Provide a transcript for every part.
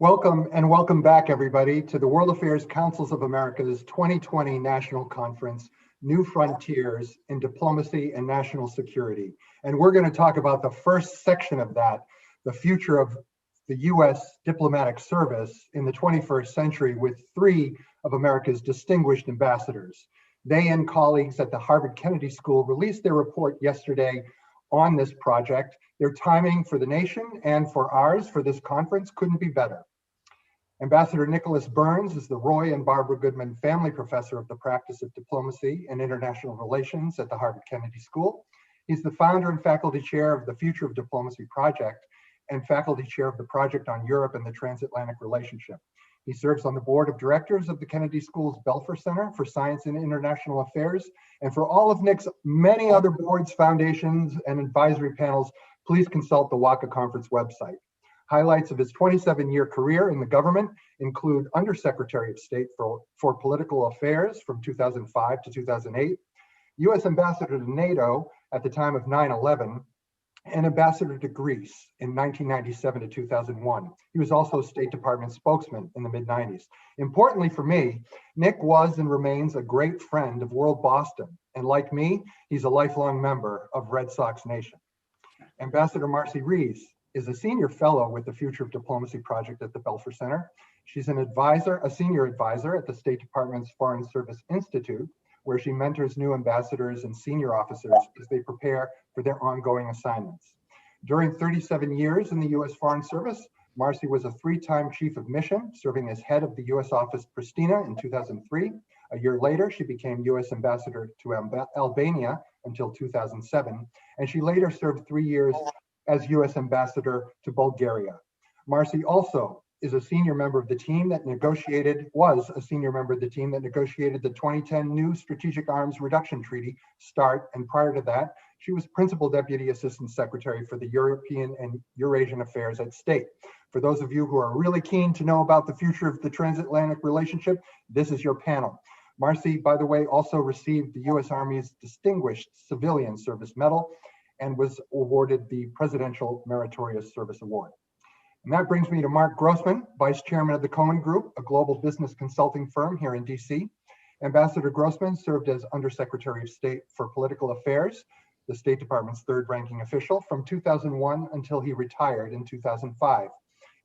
Welcome and welcome back, everybody, to the World Affairs Councils of America's 2020 National Conference, New Frontiers in Diplomacy and National Security. And we're going to talk about the first section of that, the future of the U.S. diplomatic service in the 21st century, with three of America's distinguished ambassadors. They and colleagues at the Harvard Kennedy School released their report yesterday on this project. Their timing for the nation and for ours for this conference couldn't be better. Ambassador Nicholas Burns is the Roy and Barbara Goodman Family Professor of the Practice of Diplomacy and International Relations at the Harvard Kennedy School. He's the founder and faculty chair of the Future of Diplomacy Project and faculty chair of the Project on Europe and the Transatlantic Relationship. He serves on the board of directors of the Kennedy School's Belfer Center for Science and International Affairs. And for all of Nick's many other boards, foundations, and advisory panels, please consult the WACA Conference website. Highlights of his 27-year career in the government include Undersecretary of State for Political Affairs from 2005 to 2008, U.S. Ambassador to NATO at the time of 9/11, and Ambassador to Greece in 1997 to 2001. He was also State Department spokesman in the mid-90s. Importantly for me, Nick was and remains a great friend of World Boston, and like me, he's a lifelong member of Red Sox Nation. Ambassador Marcie Ries is a senior fellow with the Future of Diplomacy Project at the Belfer Center. She's a senior advisor at the State Department's Foreign Service Institute, where she mentors new ambassadors and senior officers as they prepare for their ongoing assignments. During 37 years in the U.S. Foreign Service, Marcie was a three-time chief of mission, serving as head of the U.S. Office Pristina in 2003. A year later, she became U.S. ambassador to Albania until 2007, and she later served 3 years as U.S. ambassador to Bulgaria. Marcie also was a senior member of the team that negotiated the 2010 new Strategic Arms Reduction Treaty, START, and prior to that, she was Principal Deputy Assistant Secretary for the European and Eurasian Affairs at State. For those of you who are really keen to know about the future of the transatlantic relationship, this is your panel. Marcie, by the way, also received the U.S. Army's Distinguished Civilian Service Medal and was awarded the Presidential Meritorious Service Award. And that brings me to Marc Grossman, Vice Chairman of the Cohen Group, a global business consulting firm here in DC. Ambassador Grossman served as Undersecretary of State for Political Affairs, the State Department's third-ranking official, from 2001 until he retired in 2005.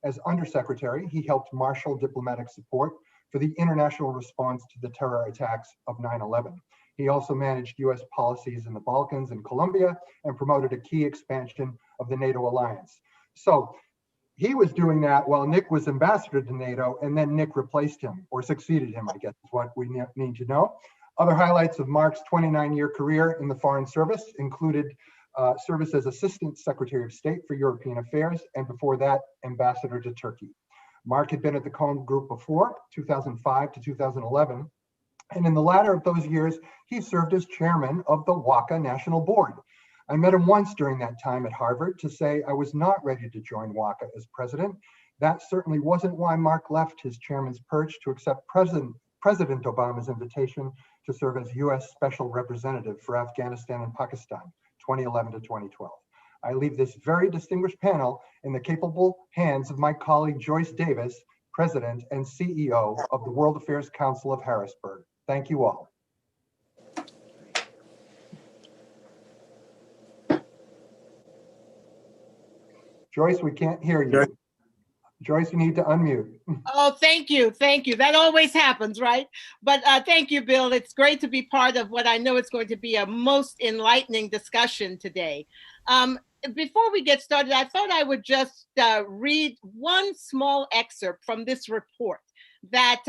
As Undersecretary, he helped marshal diplomatic support for the international response to the terror attacks of 9/11. He also managed U.S. policies in the Balkans and Colombia and promoted a key expansion of the NATO alliance. So he was doing that while Nick was ambassador to NATO, and then Nick replaced him, or succeeded him, I guess is what we need to know. Other highlights of Marc's 29-year career in the Foreign Service included service as Assistant Secretary of State for European Affairs, and before that, Ambassador to Turkey. Marc had been at the Cohen Group before, 2005 to 2011, and in the latter of those years, he served as chairman of the WACA National Board. I met him once during that time at Harvard to say I was not ready to join WACA as president. That certainly wasn't why Marc left his chairman's perch to accept President Obama's invitation to serve as U.S. Special Representative for Afghanistan and Pakistan, 2011 to 2012. I leave this very distinguished panel in the capable hands of my colleague Joyce Davis, President and CEO of the World Affairs Council of Harrisburg. Thank you all. Joyce, we can't hear you. Joyce, you need to unmute. Oh, thank you. Thank you. That always happens, right? But thank you, Bill. It's great to be part of what I know is going to be a most enlightening discussion today. Before we get started, I thought I would just read one small excerpt from this report that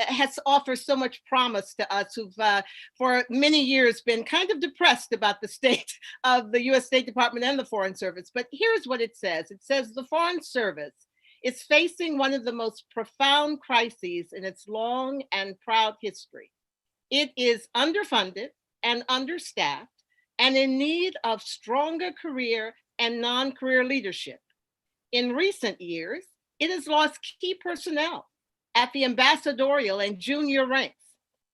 has offered so much promise to us who've for many years been kind of depressed about the state of the U.S. State Department and the Foreign Service. But here's what it says. It says the Foreign Service is facing one of the most profound crises in its long and proud history. It is underfunded and understaffed and in need of stronger career and non-career leadership. In recent years, it has lost key personnel at the ambassadorial and junior ranks.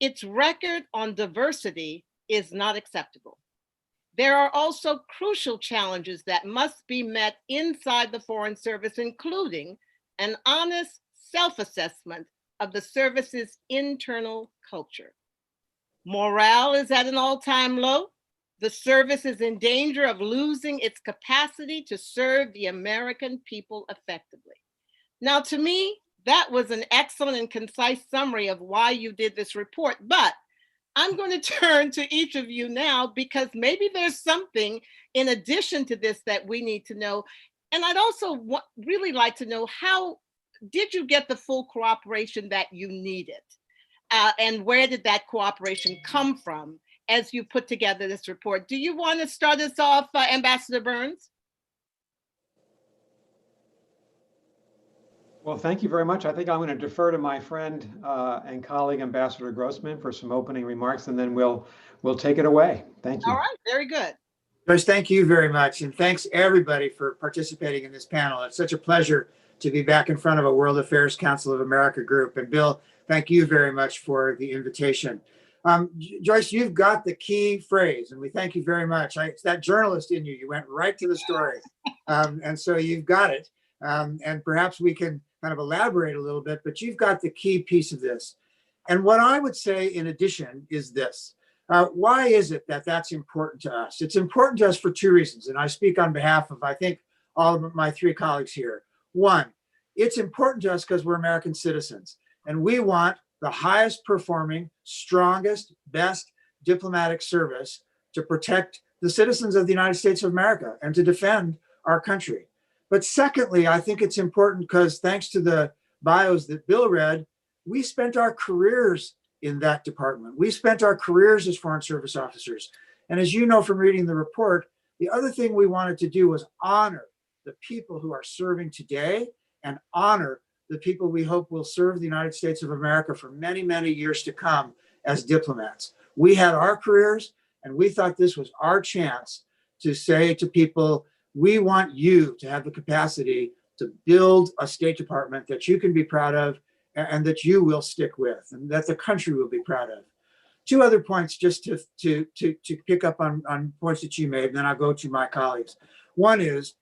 Its record on diversity is not acceptable. There are also crucial challenges that must be met inside the Foreign Service, including an honest self-assessment of the service's internal culture. Morale is at an all-time low. The service is in danger of losing its capacity to serve the American people effectively. Now, to me, that was an excellent and concise summary of why you did this report, but I'm going to turn to each of you now because maybe there's something in addition to this that we need to know. And I'd also really like to know, how did you get the full cooperation that you needed? And where did that cooperation come from as you put together this report? Do you want to start us off, Ambassador Burns? Well, thank you very much. I think I'm going to defer to my friend and colleague, Ambassador Grossman, for some opening remarks, and then we'll take it away. Thank you. All right, very good. Joyce, thank you very much. And thanks everybody for participating in this panel. It's such a pleasure to be back in front of a World Affairs Council of America group. And Bill, thank you very much for the invitation. Joyce, you've got the key phrase, and we thank you very much. It's that journalist in you. You went right to the story. And so you've got it. And perhaps we can kind of elaborate a little bit, but you've got the key piece of this. And what I would say in addition is this. Why is it that that's important to us? It's important to us for two reasons. And I speak on behalf of, I think, all of my three colleagues here. One, it's important to us because we're American citizens. And we want the highest performing, strongest, best diplomatic service to protect the citizens of the United States of America and to defend our country. But secondly, I think it's important because thanks to the bios that Bill read, we spent our careers in that department. We spent our careers as Foreign Service officers. And as you know from reading the report, the other thing we wanted to do was honor the people who are serving today and honor the people we hope will serve the United States of America for many, many years to come as diplomats. We had our careers, and we thought this was our chance to say to people, we want you to have the capacity to build a State Department that you can be proud of and that you will stick with and that the country will be proud of. Two other points just to pick up on points that you made, and then I'll go to my colleagues. One is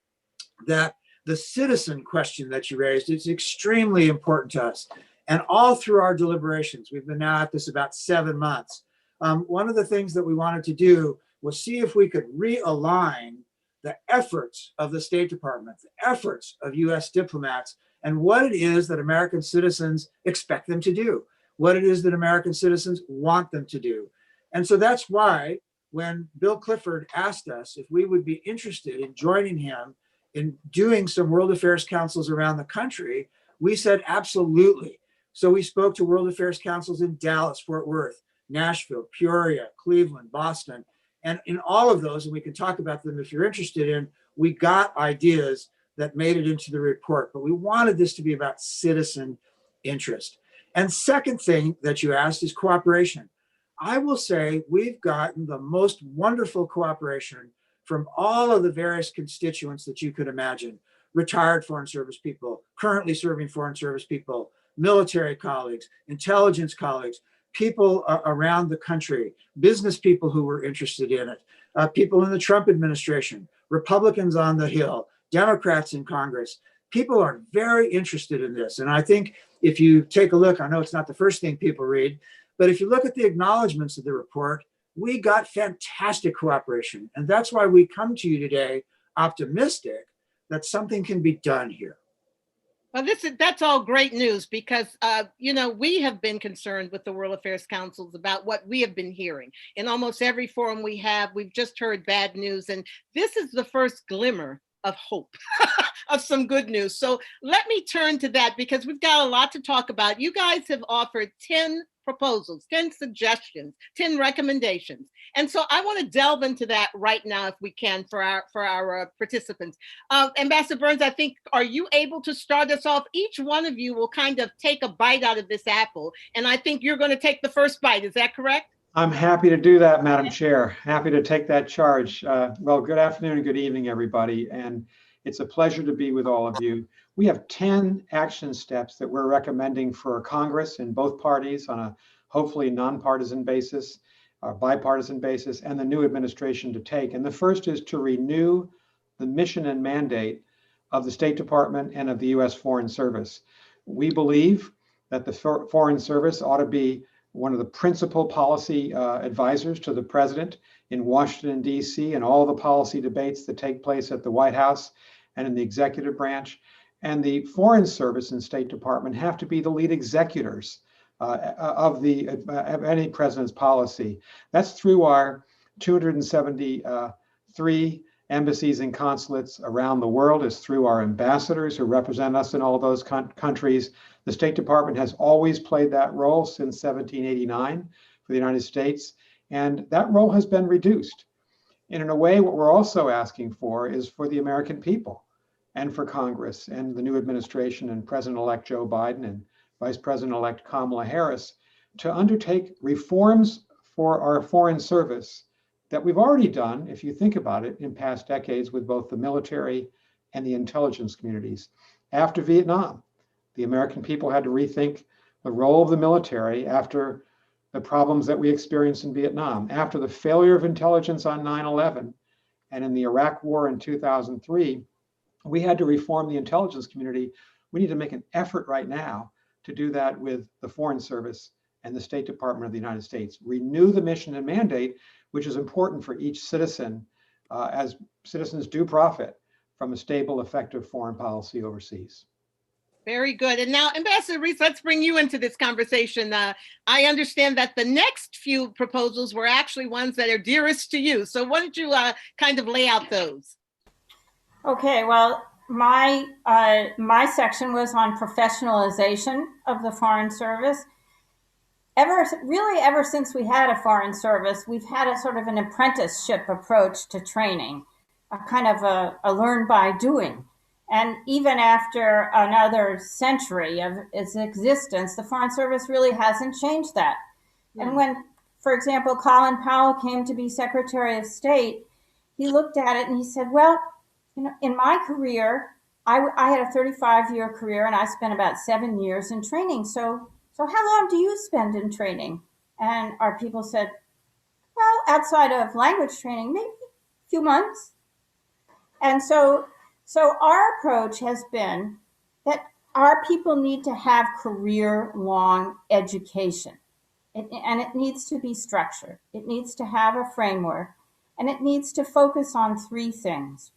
that the citizen question that you raised is extremely important to us. And all through our deliberations, we've been now at this about 7 months. One of the things that we wanted to do was see if we could realign the efforts of the State Department, the efforts of US diplomats, and what it is that American citizens expect them to do, what it is that American citizens want them to do. And so that's why when Bill Clifford asked us if we would be interested in joining him in doing some World Affairs Councils around the country, we said absolutely. So we spoke to World Affairs Councils in Dallas, Fort Worth, Nashville, Peoria, Cleveland, Boston. And in all of those, and we can talk about them if you're interested in, we got ideas that made it into the report, but we wanted this to be about citizen interest. And second thing that you asked is cooperation. I will say we've gotten the most wonderful cooperation from all of the various constituents that you could imagine. Retired Foreign Service people, currently serving Foreign Service people, military colleagues, intelligence colleagues, people around the country, business people who were interested in it, people in the Trump administration, Republicans on the Hill, Democrats in Congress. People are very interested in this. And I think if you take a look, I know it's not the first thing people read, but if you look at the acknowledgments of the report, we got fantastic cooperation. And that's why we come to you today optimistic that something can be done here. Well, that's all great news because, we have been concerned with the World Affairs Councils about what we have been hearing. In almost every forum we have, we've just heard bad news. And this is the first glimmer of hope, of some good news. So let me turn to that because we've got a lot to talk about. You guys have offered 10 proposals, 10 suggestions, 10 recommendations. And so I want to delve into that right now if we can for our participants. Ambassador Burns, I think, are you able to start us off? Each one of you will kind of take a bite out of this apple. And I think you're going to take the first bite. Is that correct? I'm happy to do that, Madam Chair. Happy to take that charge. Well, good afternoon and good evening, everybody. And it's a pleasure to be with all of you. We have 10 action steps that we're recommending for Congress in both parties on a hopefully nonpartisan basis, bipartisan basis, and the new administration to take. And the first is to renew the mission and mandate of the State Department and of the U.S. Foreign Service. We believe that the Foreign Service ought to be one of the principal policy advisors to the president in Washington, D.C., and all the policy debates that take place at the White House and in the executive branch. And the Foreign Service and State Department have to be the lead executors of any president's policy. That's through our 273 embassies and consulates around the world. Is through our ambassadors who represent us in all those countries. The State Department has always played that role since 1789 for the United States, and that role has been reduced. And in a way, what we're also asking for is for the American people and for Congress and the new administration and President-elect Joe Biden and Vice President-elect Kamala Harris to undertake reforms for our Foreign Service that we've already done, if you think about it, in past decades with both the military and the intelligence communities. After Vietnam, the American people had to rethink the role of the military after the problems that we experienced in Vietnam, after the failure of intelligence on 9/11, and in the Iraq War in 2003, we had to reform the intelligence community. We need to make an effort right now to do that with the Foreign Service and the State Department of the United States. Renew the mission and mandate, which is important for each citizen, as citizens do profit from a stable, effective foreign policy overseas. Very good. And now, Ambassador Ries, let's bring you into this conversation. I understand that the next few proposals were actually ones that are dearest to you. So why don't you kind of lay out those? Okay, well, my section was on professionalization of the Foreign Service. Ever since we had a Foreign Service, we've had a sort of an apprenticeship approach to training, a kind of a learn by doing. And even after another century of its existence, the Foreign Service really hasn't changed that. Yeah. And when, for example, Colin Powell came to be Secretary of State, he looked at it and he said, well, you know, in my career, I had a 35-year career and I spent about 7 years in training. So how long do you spend in training? And our people said, well, outside of language training, maybe a few months. And so our approach has been that our people need to have career-long education. And it needs to be structured. It needs to have a framework. And it needs to focus on three things.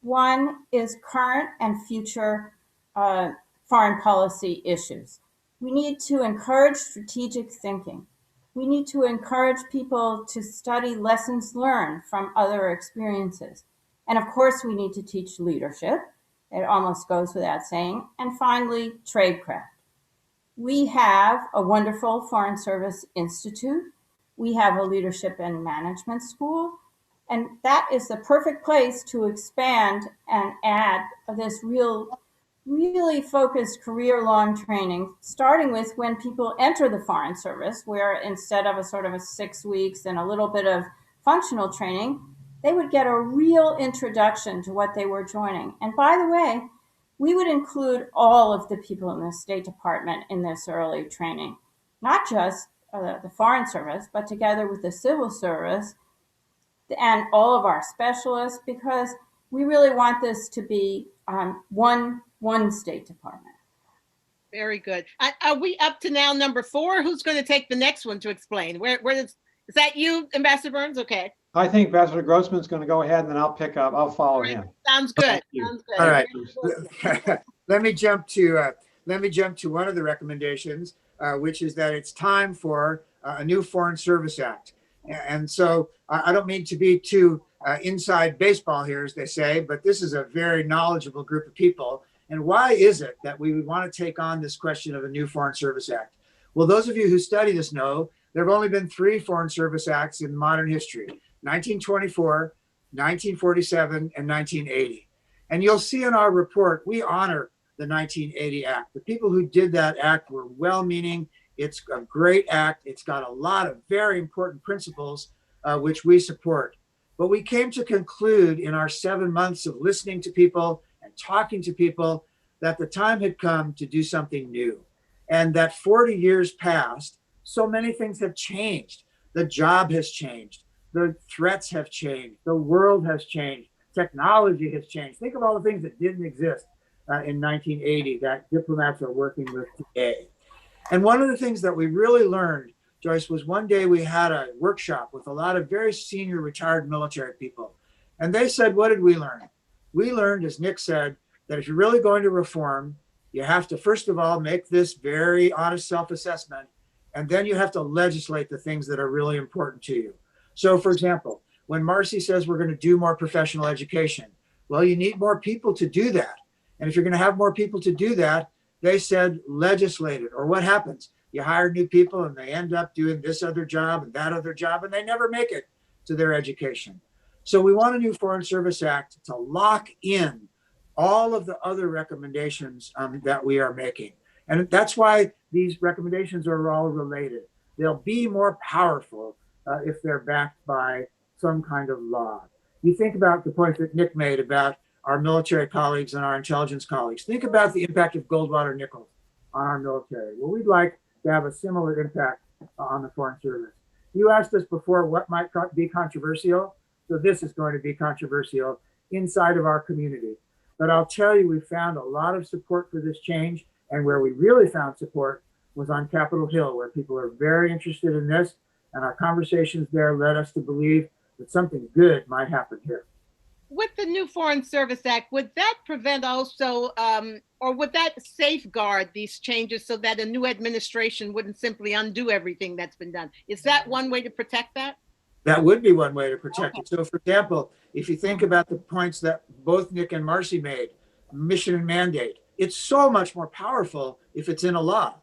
One is current and future foreign policy issues. We need to encourage strategic thinking. We need to encourage people to study lessons learned from other experiences. And of course, we need to teach leadership. It almost goes without saying. And finally, Tradecraft. We have a wonderful Foreign Service Institute. We have a leadership and management school. And that is the perfect place to expand and add this really focused career-long training, starting with when people enter the Foreign Service, where instead of a sort of a 6 weeks and a little bit of functional training, they would get a real introduction to what they were joining. And by the way, we would include all of the people in the State Department in this early training, not just the Foreign Service, but together with the Civil Service and all of our specialists, because we really want this to be one State Department. Very good. Are we up to now number 4? Who's going to take the next one to explain? Is that you, Ambassador Burns? Okay. I think Ambassador Grossman is going to go ahead, and then I'll pick up. I'll follow him. Sounds good. Sounds good. All right. Let me jump to one of the recommendations, which is that it's time for a new Foreign Service Act. And so I don't mean to be too inside baseball here, as they say, but this is a very knowledgeable group of people. And why is it that we would want to take on this question of a new Foreign Service Act? Well, those of you who study this know there have only been 3 Foreign Service Acts in modern history: 1924, 1947, and 1980. And you'll see in our report, we honor the 1980 Act. The people who did that act were well-meaning. It's a great act. It's got a lot of very important principles, which we support. But we came to conclude in our 7 months of listening to people and talking to people that the time had come to do something new. And that 40 years passed, so many things have changed. The job has changed. The threats have changed. The world has changed. Technology has changed. Think of all the things that didn't exist. in 1980 that diplomats are working with today. And one of the things that we really learned, Joyce, was one day we had a workshop with a lot of very senior retired military people. And they said, what did we learn? We learned, as Nick said, that if you're really going to reform, you have to, first of all, make this very honest self-assessment. And then you have to legislate the things that are really important to you. So, for example, when Marcie says we're going to do more professional education, well, you need more people to do that. And if you're going to have more people to do that, they said legislate it. Or what happens? You hire new people and they end up doing this other job and that other job, and they never make it to their education. So we want a new Foreign Service Act to lock in all of the other recommendations that we are making. And that's why these recommendations are all related. They'll be more powerful if they're backed by some kind of law. You think about the point that Nick made about our military colleagues and our intelligence colleagues. Think about the impact of Goldwater Nichols on our military. Well, we'd like to have a similar impact on the Foreign Service. You asked us before what might be controversial. So this is going to be controversial inside of our community. But I'll tell you, we found a lot of support for this change. And where we really found support was on Capitol Hill, where people are very interested in this. And our conversations there led us to believe that something good might happen here. With the new Foreign Service Act, would that prevent also, or would that safeguard these changes so that a new administration wouldn't simply undo everything that's been done? Is that one way to protect that? That would be one way to protect it. So, for example, if you think about the points that both Nick and Marcie made, mission and mandate, it's so much more powerful if it's in a law.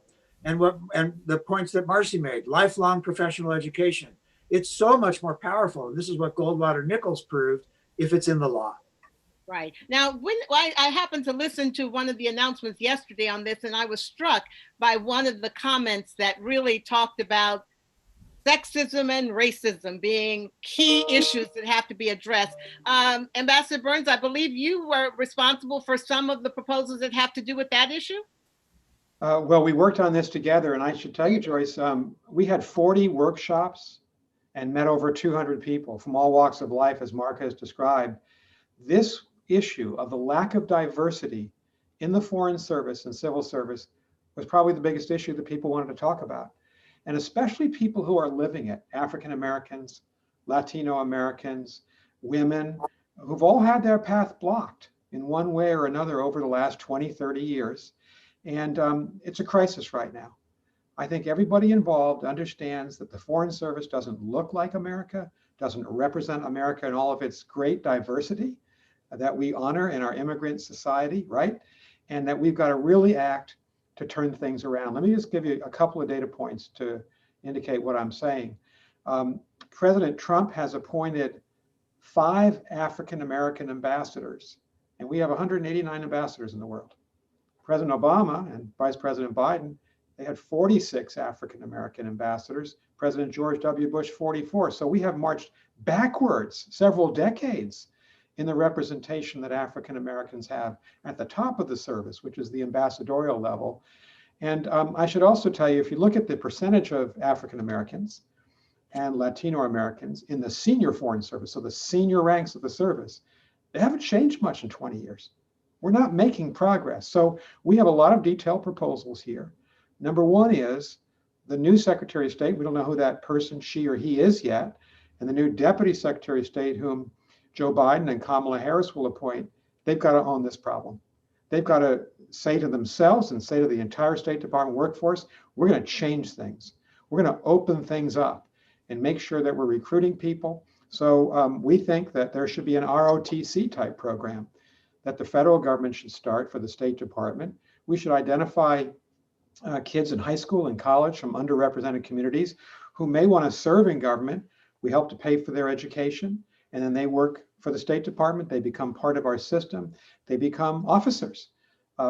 And the points that Marcie made, lifelong professional education, it's so much more powerful. And this is what Goldwater Nichols proved if it's in the law. Right. Now, when I happened to listen to one of the announcements yesterday on this, and I was struck by one of the comments that really talked about sexism and racism being key issues that have to be addressed. Ambassador Burns, I believe you were responsible for some of the proposals that have to do with that issue? Well, we worked on this together, and I should tell you, Joyce, we had 40 workshops and met over 200 people from all walks of life, as Marc has described. This issue of the lack of diversity in the Foreign Service and civil service was probably the biggest issue that people wanted to talk about. And especially people who are living it, African Americans, Latino Americans, women, who've all had their path blocked in one way or another over the last 20, 30 years. And it's a crisis right now. I think everybody involved understands that the Foreign Service doesn't look like America, doesn't represent America in all of its great diversity that we honor in our immigrant society, right? And that we've got to really act to turn things around. Let me just give you a couple of data points to indicate what I'm saying. President Trump has appointed 5 African-American ambassadors, and we have 189 ambassadors in the world. President Obama and Vice President Biden, they had 46 African-American ambassadors. President George W. Bush, 44. So we have marched backwards several decades in the representation that African Americans have at the top of the service, which is the ambassadorial level. And I should also tell you, if you look at the percentage of African Americans and Latino Americans in the senior Foreign Service, so the senior ranks of the service, they haven't changed much in 20 years. We're not making progress. So we have a lot of detailed proposals here. Number one is the new Secretary of State. We don't know who that person, she or he, is yet. And the new Deputy Secretary of State, whom Joe Biden and Kamala Harris will appoint, they've got to own this problem. They've got to say to themselves and say to the entire State Department workforce, we're going to change things. We're going to open things up and make sure that we're recruiting people. So we think that there should be an ROTC type program that the federal government should start for the State Department. We should identify kids in high school and college from underrepresented communities who may want to serve in government. We help to pay for their education, and then they work for the State Department. They become part of our system. They become officers,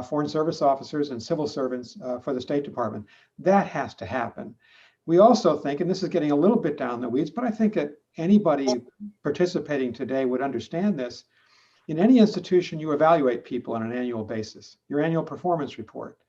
Foreign Service officers and civil servants for the State Department. That has to happen. We also think, and this is getting a little bit down the weeds, but I think that anybody participating today would understand this. In any institution, you evaluate people on an annual basis, your annual performance report.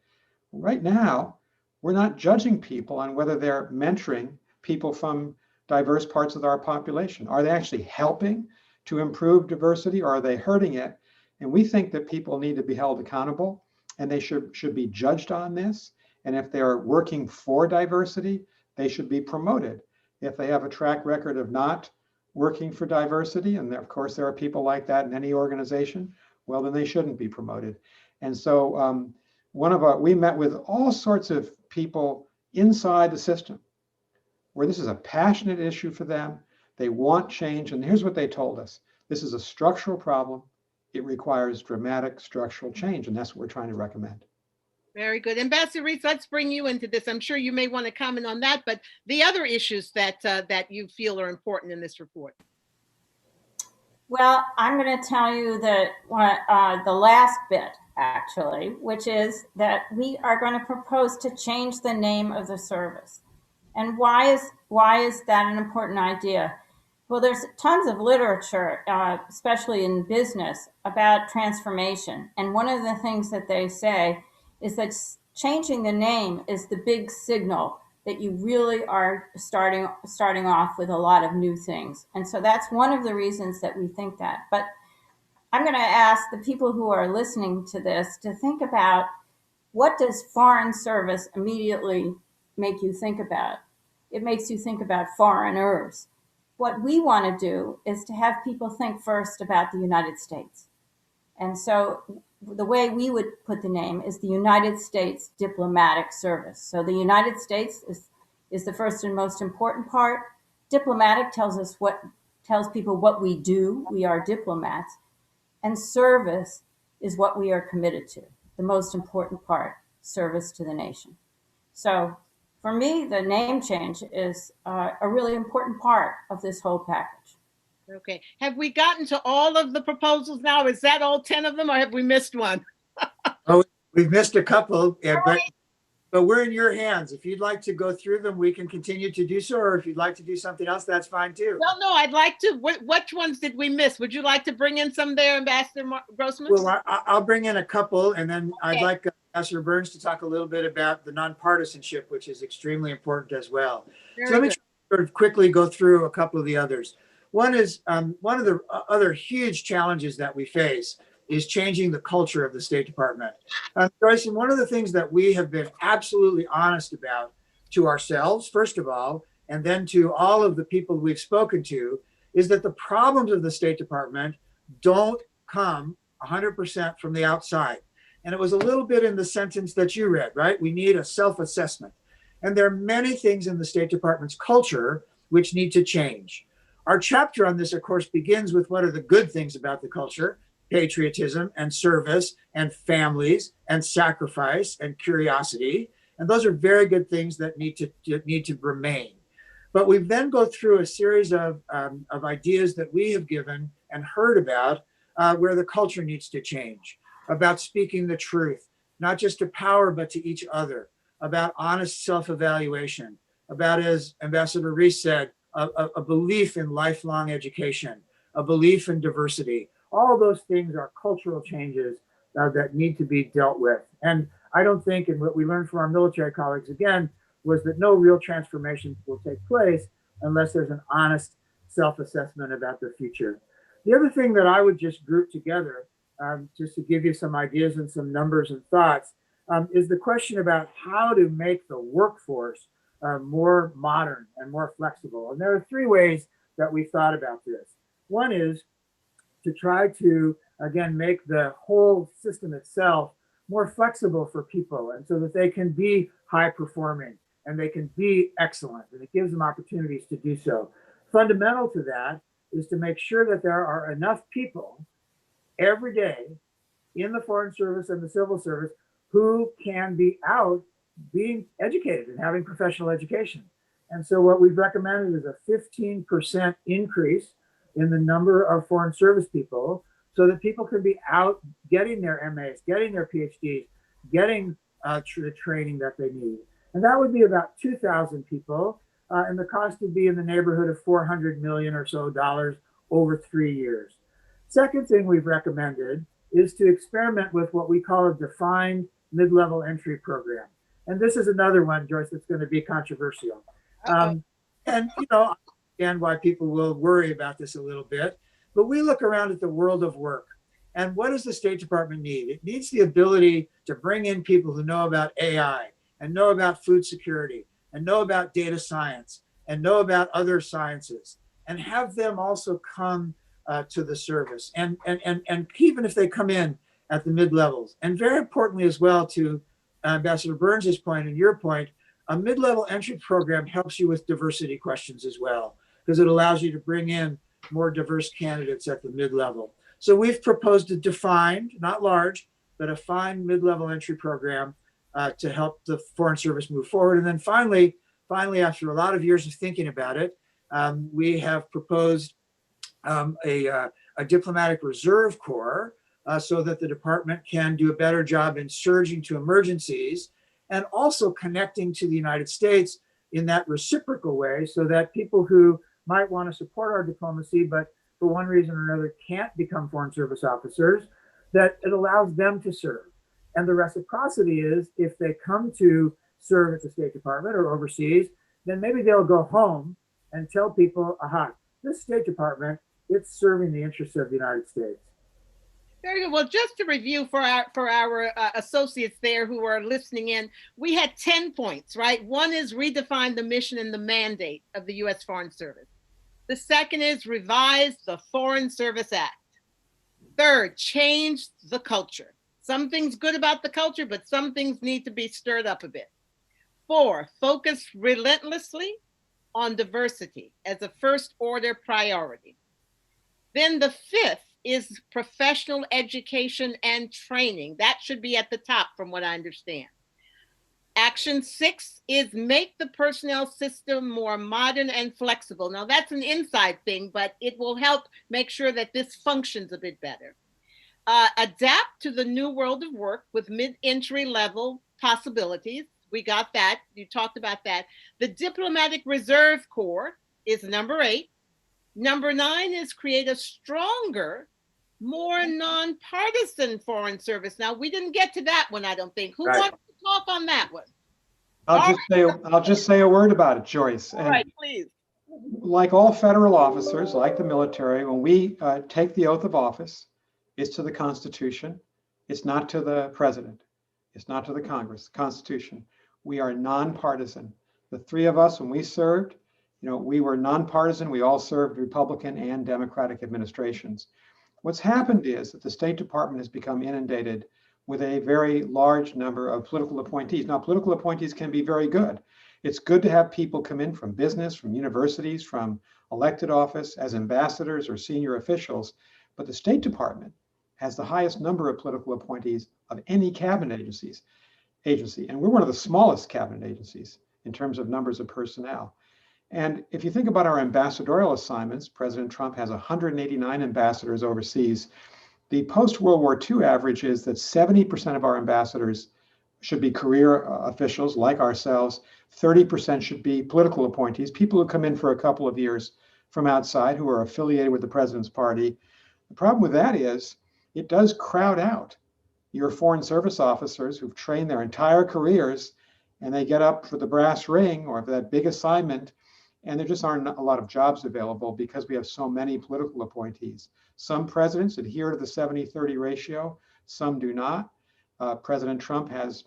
Right now, we're not judging people on whether they're mentoring people from diverse parts of our population. Are they actually helping to improve diversity, or are they hurting it? And we think that people need to be held accountable, and they should be judged on this. And if they're working for diversity, they should be promoted. If they have a track record of not working for diversity, and of course there are people like that in any organization, well, then they shouldn't be promoted. And so we met with all sorts of people inside the system where this is a passionate issue for them. They want change. And here's what they told us. This is a structural problem. It requires dramatic structural change. And that's what we're trying to recommend. Very good. Ambassador Ries, let's bring you into this. I'm sure you may want to comment on that, but the other issues that you feel are important in this report. Well, I'm going to tell you that the last bit, actually, which is that we are going to propose to change the name of the service. And why is that an important idea? Well, there's tons of literature, especially in business, about transformation. And one of the things that they say is that changing the name is the big signal that you really are starting off with a lot of new things. And so that's one of the reasons that we think that. But I'm going to ask the people who are listening to this to think about, what does foreign service immediately make you think about? It makes you think about foreigners. What we want to do is to have people think first about the United States. And so the way we would put the name is the United States Diplomatic Service. So the United States is the first and most important part. Diplomatic tells people what we do. We are diplomats. And service is what we are committed to. The most important part, service to the nation. So for me, the name change is a really important part of this whole package. Okay. Have we gotten to all of the proposals now? Is that all 10 of them, or have we missed one? Oh, we've missed a couple, but we're in your hands. If you'd like to go through them, we can continue to do so. Or if you'd like to do something else, that's fine too. Well, no, I'd like to. Which ones did we miss? Would you like to bring in some there, Ambassador Grossman? Well, I'll bring in a couple, and then Okay. I'd like Ambassador Burns to talk a little bit about the non-partisanship, which is extremely important as well. Very So let me good. sort of quickly go through a couple of the others. One is one of the other huge challenges that we face is changing the culture of the State Department. Joyce, and one of the things that we have been absolutely honest about to ourselves, first of all, and then to all of the people we've spoken to, is that the problems of the State Department don't come 100% from the outside. And it was a little bit in the sentence that you read, right? We need a self-assessment. And there are many things in the State Department's culture which need to change. Our chapter on this, of course, begins with what are the good things about the culture: patriotism and service and families and sacrifice and curiosity. And those are very good things that need to remain. But we then go through a series of ideas that we have given and heard about where the culture needs to change, about speaking the truth, not just to power, but to each other, about honest self-evaluation, about, as Ambassador Ries said, a belief in lifelong education, a belief in diversity. All those things are cultural changes that need to be dealt with. And I don't think, and what we learned from our military colleagues again, was that no real transformation will take place unless there's an honest self-assessment about the future. The other thing that I would just group together, just to give you some ideas and some numbers and thoughts, is the question about how to make the workforce more modern and more flexible. And there are three ways that we thought about this. One is to try to, again, make the whole system itself more flexible for people, and so that they can be high performing and they can be excellent, and it gives them opportunities to do so. Fundamental to that is to make sure that there are enough people every day in the Foreign Service and the Civil Service who can be out being educated and having professional education. And so what we've recommended is a 15% increase in the number of Foreign Service people, so that people can be out getting their MAs, getting their PhDs, getting the training that they need. And that would be about 2,000 people. And the cost would be in the neighborhood of $400 million or so over 3 years. Second thing we've recommended is to experiment with what we call a defined mid-level entry program. And this is another one, Joyce, that's going to be controversial. And, you know, I understand why people will worry about this a little bit, but we look around at the world of work And what does the State Department need? It needs the ability to bring in people who know about AI and know about food security and know about data science and know about other sciences, and have them also come to the service. And even if they come in at the mid-levels, and very importantly as well, to Ambassador Burns's point and your point, a mid-level entry program helps you with diversity questions as well, because it allows you to bring in more diverse candidates at the mid-level. So we've proposed a defined, not large, but a fine mid-level entry program to help the Foreign Service move forward. And then finally, after a lot of years of thinking about it, we have proposed a diplomatic reserve corps so that the department can do a better job in surging to emergencies and also connecting to the United States in that reciprocal way, so that people who might want to support our diplomacy, but for one reason or another can't become Foreign Service officers, that it allows them to serve. And the reciprocity is, if they come to serve at the State Department or overseas, then maybe they'll go home and tell people, aha, this State Department, it's serving the interests of the United States. Very good. Well, just to review for our associates there who are listening in, we had 10 points, right? One is redefine the mission and the mandate of the U.S. Foreign Service. The second is revise the Foreign Service Act. Third, change the culture. Some things good about the culture, but some things need to be stirred up a bit. 4, focus relentlessly on diversity as a first order priority. Then the 5th is professional education and training. That should be at the top from what I understand. Action 6 is make the personnel system more modern and flexible. Now that's an inside thing, but it will help make sure that this functions a bit better. Adapt to the new world of work with mid-entry level possibilities. We got that. You talked about that. The Diplomatic Reserve Corps is number 8. Number 9 is create a stronger, more nonpartisan Foreign Service. Now, we didn't get to that one, I don't think. Who wants to talk on that one? I'll just say a word about it, Joyce. All right, please. Like all federal officers, like the military, when we take the oath of office, it's to the Constitution. It's not to the president. It's not to the Congress, Constitution. We are nonpartisan. The 3 of us, when we served, we were nonpartisan. We all served Republican and Democratic administrations. What's happened is that the State Department has become inundated with a very large number of political appointees. Now, political appointees can be very good. It's good to have people come in from business, from universities, from elected office as ambassadors or senior officials. But the State Department has the highest number of political appointees of any cabinet agency. And we're one of the smallest cabinet agencies in terms of numbers of personnel. And if you think about our ambassadorial assignments, President Trump has 189 ambassadors overseas. The post-World War II average is that 70% of our ambassadors should be career officials like ourselves. 30% should be political appointees, people who come in for a couple of years from outside who are affiliated with the president's party. The problem with that is it does crowd out your Foreign Service officers who've trained their entire careers, and they get up for the brass ring or for that big assignment, and there just aren't a lot of jobs available because we have so many political appointees. Some presidents adhere to the 70-30 ratio, some do not. President Trump has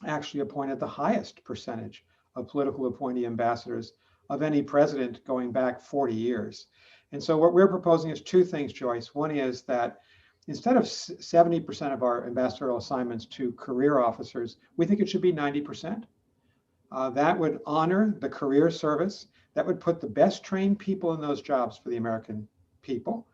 actually appointed the highest percentage of political appointee ambassadors of any president going back 40 years. And so what we're proposing is 2 things, Joyce. One is that instead of 70% of our ambassadorial assignments to career officers, we think it should be 90%. That would honor the career service. That would put the best trained people in those jobs for the American people.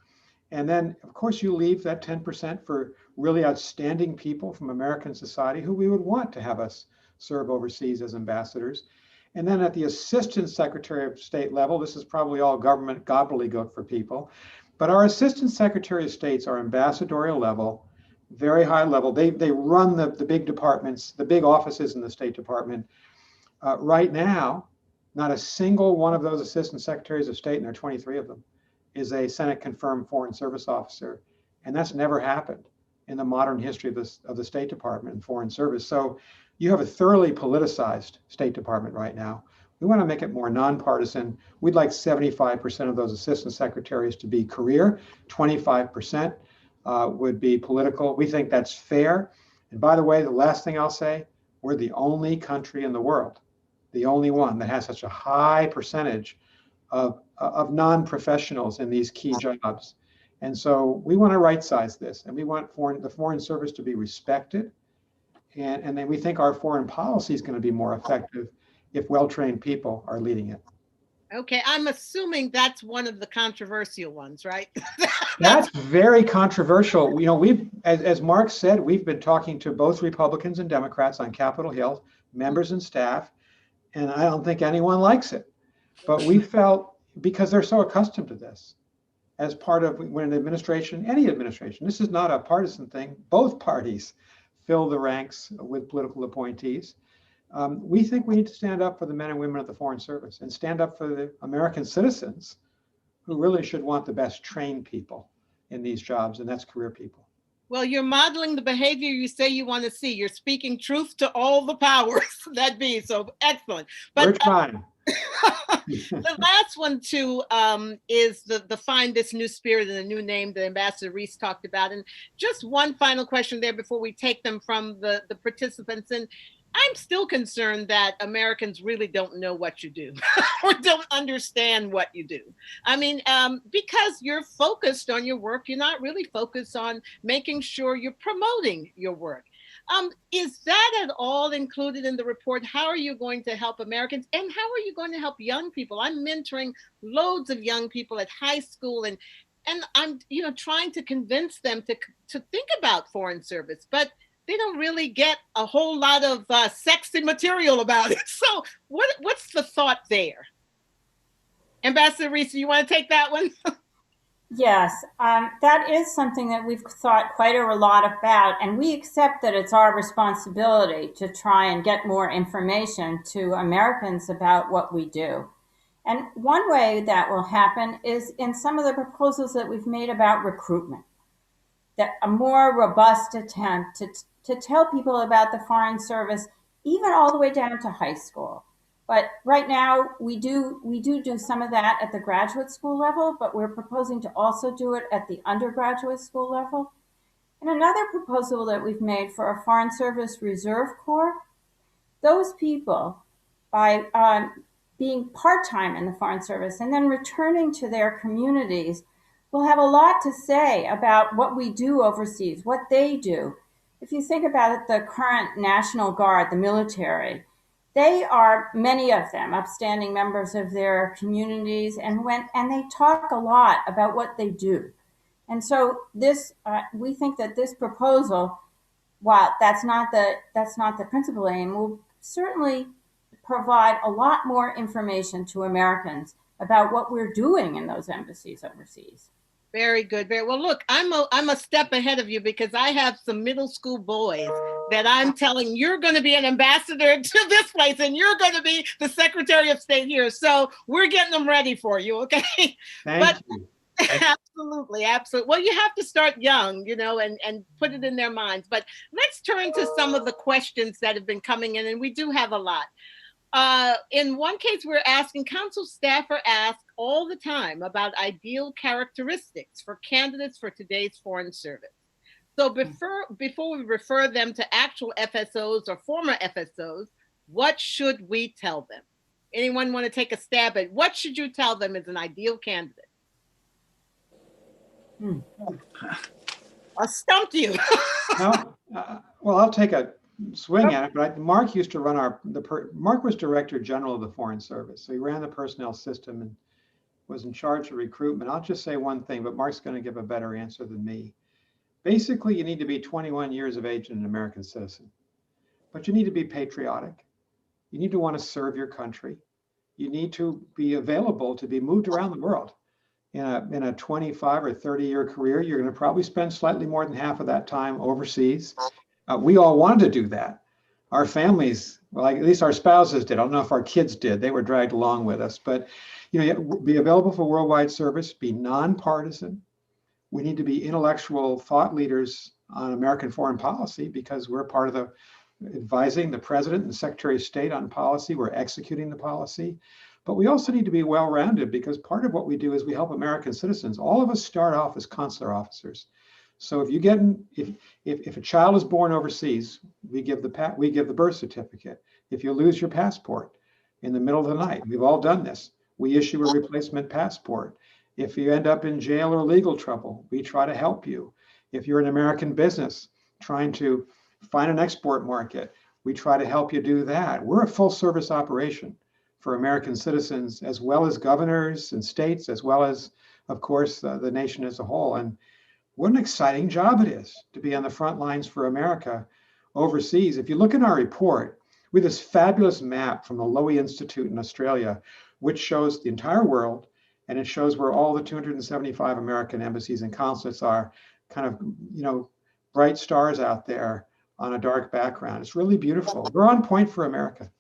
And then, of course, you leave that 10% for really outstanding people from American society who we would want to have us serve overseas as ambassadors. And then at the Assistant Secretary of State level, this is probably all government gobbledygook for people, but our Assistant Secretary of States are ambassadorial level, very high level. They run the big departments, the big offices in the State Department. Right now, not a single one of those Assistant Secretaries of State, and there are 23 of them, is a Senate-confirmed Foreign Service officer. And that's never happened in the modern history of the State Department and Foreign Service. So you have a thoroughly politicized State Department right now. We want to make it more nonpartisan. We'd like 75% of those Assistant Secretaries to be career, 25% would be political. We think that's fair. And by the way, the last thing I'll say, we're the only country in the world, the only one that has such a high percentage of non-professionals in these key jobs. And so we want to right-size this, and we want the Foreign Service to be respected. And then we think our foreign policy is going to be more effective if well-trained people are leading it. Okay, I'm assuming that's one of the controversial ones, right? That's very controversial. You know, as Marc said, we've been talking to both Republicans and Democrats on Capitol Hill, members and staff, and I don't think anyone likes it. But we felt, because they're so accustomed to this, as part of when an administration, any administration, this is not a partisan thing, both parties fill the ranks with political appointees. We think we need to stand up for the men and women of the Foreign Service and stand up for the American citizens who really should want the best trained people in these jobs, and that's career people. Well, you're modeling the behavior you say you want to see. You're speaking truth to all the powers that be, so excellent. But we're trying. The last one too is the find this new spirit and a new name that Ambassador Ries talked about. And just one final question there before we take them from the participants. And I'm still concerned that Americans really don't know what you do or don't understand what you do. I mean, because you're focused on your work, you're not really focused on making sure you're promoting your work. Is that at all included in the report? How are you going to help Americans, and how are you going to help young people? I'm mentoring loads of young people at high school, and I'm trying to convince them to think about foreign service, but they don't really get a whole lot of sexy material about it. So what's the thought there? Ambassador Ries, you want to take that one? Yes, that is something that we've thought quite a lot about, and we accept that it's our responsibility to try and get more information to Americans about what we do. And one way that will happen is in some of the proposals that we've made about recruitment, that a more robust attempt to tell people about the Foreign Service, even all the way down to high school. But right now, we do some of that at the graduate school level, but we're proposing to also do it at the undergraduate school level. And another proposal that we've made for a Foreign Service Reserve Corps, those people, by being part-time in the Foreign Service and then returning to their communities, will have a lot to say about what we do overseas, what they do. If you think about it, the current National Guard, the military, they are, many of them, upstanding members of their communities, and they talk a lot about what they do. And so this, we think that this proposal, while that's not the principal aim, will certainly provide a lot more information to Americans about what we're doing in those embassies overseas. Very good. Very well. Look, I'm a step ahead of you because I have some middle school boys that I'm telling you're going to be an ambassador to this place and you're going to be the Secretary of State here. So we're getting them ready for you. Okay. Thank you. Absolutely. Absolutely. Well, you have to start young, and put it in their minds. But let's turn to some of the questions that have been coming in, and we do have a lot. In one case, we're asking, council staff are asked all the time about ideal characteristics for candidates for today's foreign service. So before we refer them to actual FSOs or former FSOs, what should we tell them? Anyone want to take a stab at what should you tell them as an ideal candidate? I stumped you. No, well, I'll take a swing at it, but Marc used to run Marc was Director General of the Foreign Service. So he ran the personnel system and was in charge of recruitment. I'll just say one thing, but Marc's going to give a better answer than me. Basically, you need to be 21 years of age and an American citizen, but you need to be patriotic. You need to want to serve your country. You need to be available to be moved around the world. In a 25 or 30-year career, you're going to probably spend slightly more than half of that time overseas. We all wanted to do that. Our families, well, at least our spouses did. I don't know if our kids did. They were dragged along with us. But be available for worldwide service, be nonpartisan. We need to be intellectual thought leaders on American foreign policy because we're part of the advising the president and the Secretary of State on policy. We're executing the policy. But we also need to be well-rounded because part of what we do is we help American citizens. All of us start off as consular officers. So if you get if a child is born overseas, we give the birth certificate. If you lose your passport in the middle of the night, we've all done this. We issue a replacement passport. If you end up in jail or legal trouble, we try to help you. If you're an American business trying to find an export market, we try to help you do that. We're a full service operation for American citizens, as well as governors and states, as well as, of course, the nation as a whole. And what an exciting job it is to be on the front lines for America overseas. If you look at our report, we have this fabulous map from the Lowy Institute in Australia, which shows the entire world, and it shows where all the 275 American embassies and consulates are, kind of, bright stars out there on a dark background. It's really beautiful. We're on point for America.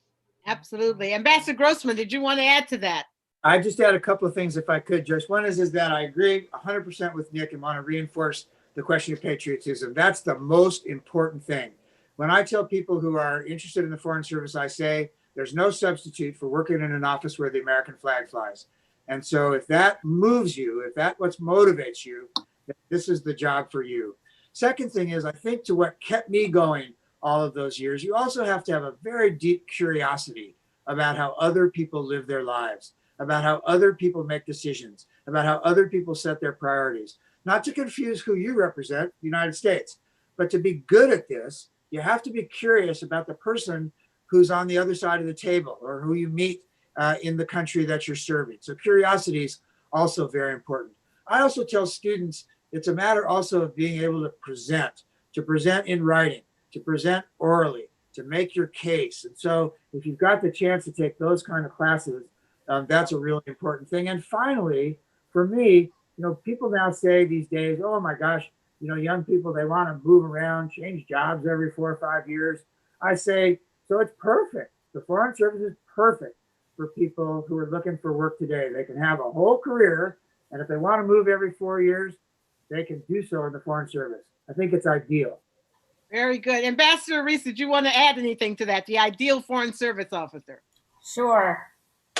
Absolutely. Ambassador Grossman, did you want to add to that? I just add a couple of things if I could, Joyce. One is that I agree 100% with Nick and want to reinforce the question of patriotism. That's the most important thing. When I tell people who are interested in the Foreign Service, I say there's no substitute for working in an office where the American flag flies. And so if that moves you, if that's what motivates you, then this is the job for you. Second thing is, I think to what kept me going all of those years, you also have to have a very deep curiosity about how other people live their lives, about how other people make decisions, about how other people set their priorities. Not to confuse who you represent, the United States, but to be good at this, you have to be curious about the person who's on the other side of the table or who you meet in the country that you're serving. So curiosity is also very important. I also tell students it's a matter also of being able to present in writing, to present orally, to make your case. And so if you've got the chance to take those kind of classes, that's a really important thing. And finally, for me, people now say these days, oh my gosh, young people, they want to move around, change jobs every 4 or 5 years. I say, so it's perfect. The Foreign Service is perfect for people who are looking for work today. They can have a whole career, and if they want to move every 4 years, they can do so in the Foreign Service. I think it's ideal. Very good. Ambassador Ries, did you want to add anything to that? The ideal Foreign Service officer. Sure.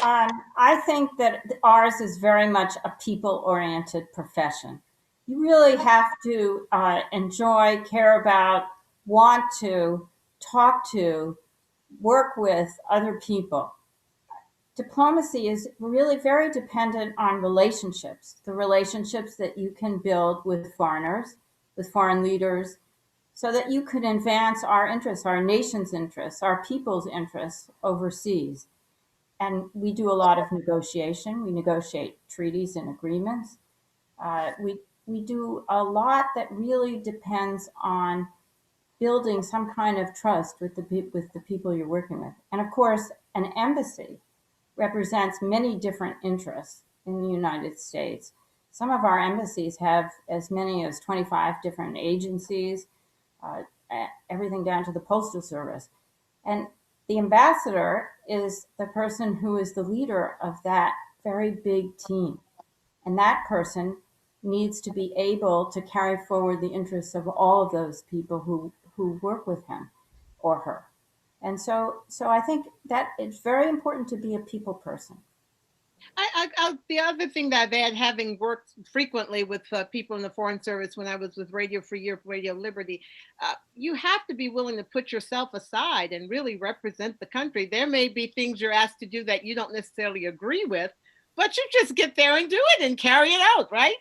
I think that ours is very much a people-oriented profession. You really have to enjoy, care about, want to, talk to, work with other people. Diplomacy is really very dependent on relationships, the relationships that you can build with foreigners, with foreign leaders, so that you could advance our interests, our nation's interests, our people's interests overseas. And we do a lot of negotiation. We negotiate treaties and agreements. We do a lot that really depends on building some kind of trust with the people you're working with. And of course, an embassy represents many different interests in the United States. Some of our embassies have as many as 25 different agencies, everything down to the Postal Service. And the ambassador is the person who is the leader of that very big team. And that person needs to be able to carry forward the interests of all of those people who work with him or her. And so I think that it's very important to be a people person. The other thing that I've had, having worked frequently with people in the Foreign Service when I was with Radio Free Europe, Radio Liberty, you have to be willing to put yourself aside and really represent the country. There may be things you're asked to do that you don't necessarily agree with, but you just get there and do it and carry it out, right?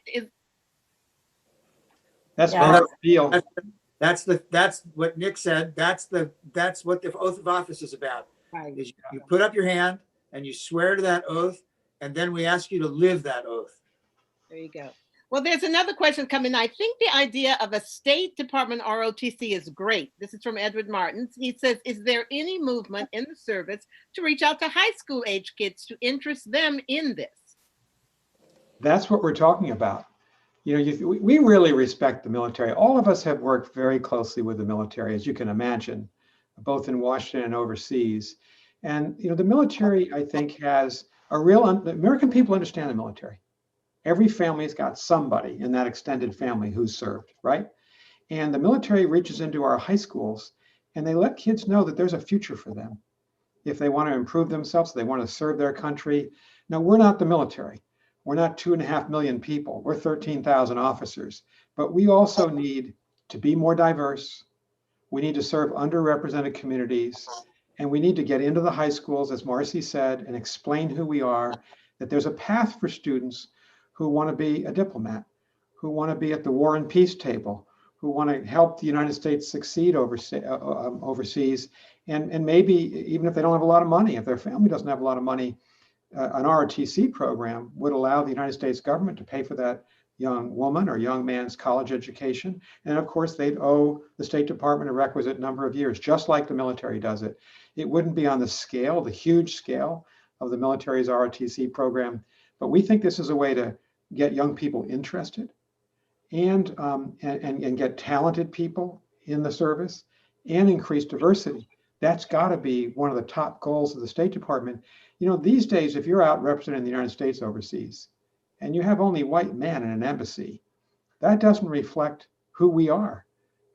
That's part of the deal. That's what Nick said. That's what the oath of office is about. Right. Is you put up your hand and you swear to that oath, and then we ask you to live that oath. There you go. Well, there's another question coming. I think the idea of a State Department ROTC is great. This is from Edward Martins. He says, is there any movement in the service to reach out to high school age kids to interest them in this? That's what we're talking about. We really respect the military. All of us have worked very closely with the military, as you can imagine, both in Washington and overseas. And the military, I think, has the American people understand the military. Every family's got somebody in that extended family who's served, right? And the military reaches into our high schools and they let kids know that there's a future for them. If they want to improve themselves, they want to serve their country. Now, we're not the military. We're not 2.5 million people. We're 13,000 officers. But we also need to be more diverse. We need to serve underrepresented communities. And we need to get into the high schools, as Marcie said, and explain who we are, that there's a path for students who want to be a diplomat, who want to be at the War and Peace table, who want to help the United States succeed overseas. And maybe even if they don't have a lot of money, if their family doesn't have a lot of money, an ROTC program would allow the United States government to pay for that young woman or young man's college education. And of course, they'd owe the State Department a requisite number of years, just like the military does it. It wouldn't be on the scale, the huge scale of the military's ROTC program, but we think this is a way to get young people interested and get talented people in the service and increase diversity. That's got to be one of the top goals of the State Department. You know, these days, if you're out representing the United States overseas and you have only white men in an embassy, that doesn't reflect who we are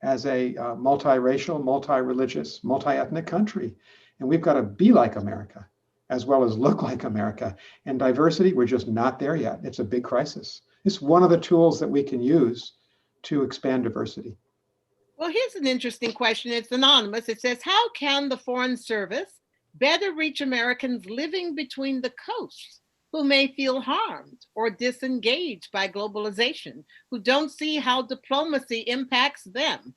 as a multiracial, multi-religious, multi-ethnic country. And we've got to be like America as well as look like America. And diversity, we're just not there yet. It's a big crisis. It's one of the tools that we can use to expand diversity. Well, here's an interesting question. It's anonymous. It says, how can the Foreign Service better reach Americans living between the coasts who may feel harmed or disengaged by globalization, who don't see how diplomacy impacts them?